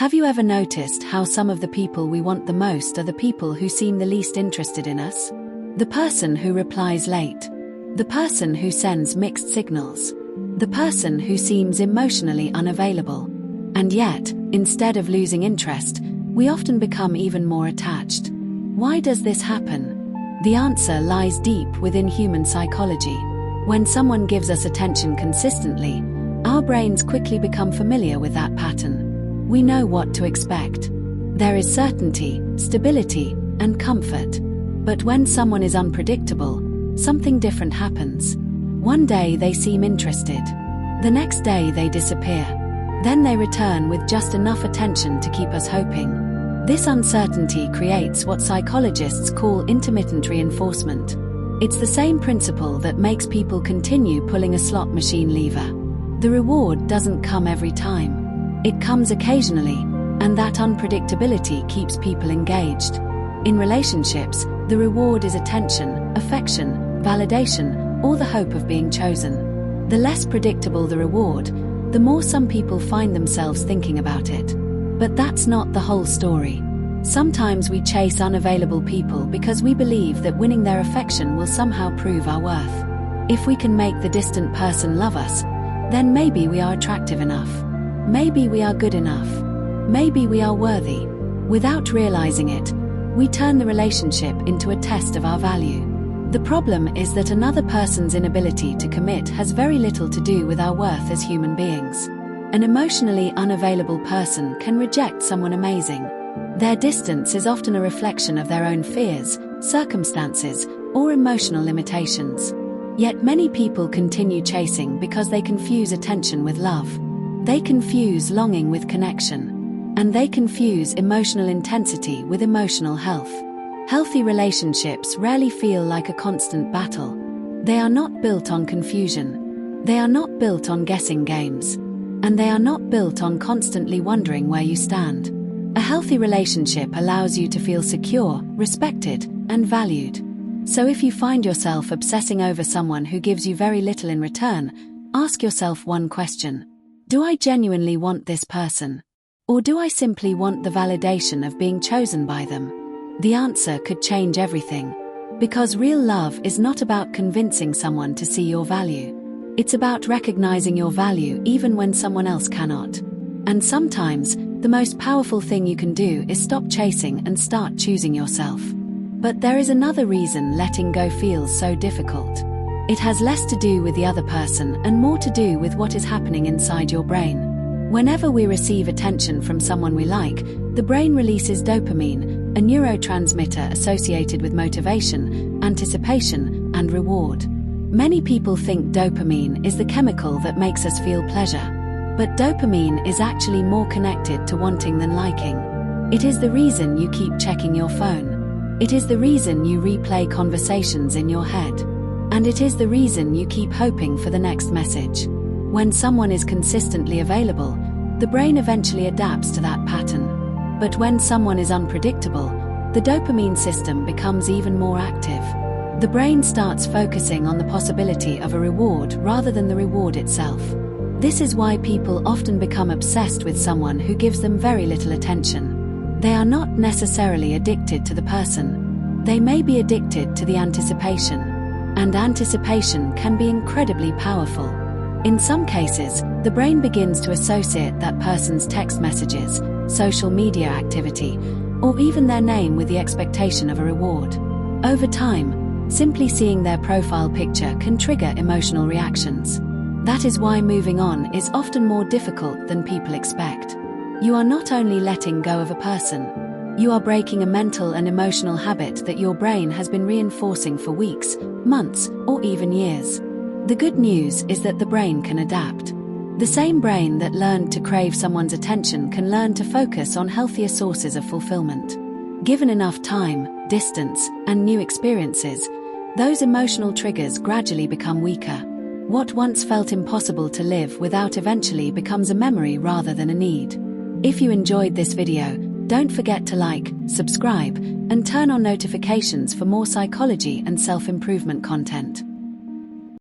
Have you ever noticed how some of the people we want the most are the people who seem the least interested in us? The person who replies late. The person who sends mixed signals. The person who seems emotionally unavailable. And yet, instead of losing interest, we often become even more attached. Why does this happen? The answer lies deep within human psychology. When someone gives us attention consistently, our brains quickly become familiar with that pattern. We know what to expect. There is certainty, stability, and comfort. But when someone is unpredictable, something different happens. One day they seem interested. The next day they disappear. Then they return with just enough attention to keep us hoping. This uncertainty creates what psychologists call intermittent reinforcement. It's the same principle that makes people continue pulling a slot machine lever. The reward doesn't come every time. It comes occasionally, and that unpredictability keeps people engaged. In relationships, the reward is attention, affection, validation, or the hope of being chosen. The less predictable the reward, the more some people find themselves thinking about it. But that's not the whole story. Sometimes we chase unavailable people because we believe that winning their affection will somehow prove our worth. If we can make the distant person love us, then maybe we are attractive enough. Maybe we are good enough. Maybe we are worthy. Without realizing it, we turn the relationship into a test of our value. The problem is that another person's inability to commit has very little to do with our worth as human beings. An emotionally unavailable person can reject someone amazing. Their distance is often a reflection of their own fears, circumstances, or emotional limitations. Yet many people continue chasing because they confuse attention with love. They confuse longing with connection. And they confuse emotional intensity with emotional health. Healthy relationships rarely feel like a constant battle. They are not built on confusion. They are not built on guessing games. And they are not built on constantly wondering where you stand. A healthy relationship allows you to feel secure, respected, and valued. So if you find yourself obsessing over someone who gives you very little in return, ask yourself one question. Do I genuinely want this person? Or do I simply want the validation of being chosen by them? The answer could change everything. Because real love is not about convincing someone to see your value. It's about recognizing your value even when someone else cannot. And sometimes, the most powerful thing you can do is stop chasing and start choosing yourself. But there is another reason letting go feels so difficult. It has less to do with the other person and more to do with what is happening inside your brain. Whenever we receive attention from someone we like, the brain releases dopamine, a neurotransmitter associated with motivation, anticipation, and reward. Many people think dopamine is the chemical that makes us feel pleasure. But dopamine is actually more connected to wanting than liking. It is the reason you keep checking your phone. It is the reason you replay conversations in your head. And it is the reason you keep hoping for the next message. When someone is consistently available, the brain eventually adapts to that pattern. But when someone is unpredictable, the dopamine system becomes even more active. The brain starts focusing on the possibility of a reward rather than the reward itself. This is why people often become obsessed with someone who gives them very little attention. They are not necessarily addicted to the person. They may be addicted to the anticipation. And anticipation can be incredibly powerful. In some cases, the brain begins to associate that person's text messages, social media activity, or even their name with the expectation of a reward. Over time, simply seeing their profile picture can trigger emotional reactions. That is why moving on is often more difficult than people expect. You are not only letting go of a person, you are breaking a mental and emotional habit that your brain has been reinforcing for weeks, months, or even years. The good news is that the brain can adapt. The same brain that learned to crave someone's attention can learn to focus on healthier sources of fulfillment. Given enough time, distance, and new experiences, those emotional triggers gradually become weaker. What once felt impossible to live without eventually becomes a memory rather than a need. If you enjoyed this video, don't forget to like, subscribe, and turn on notifications for more psychology and self-improvement content.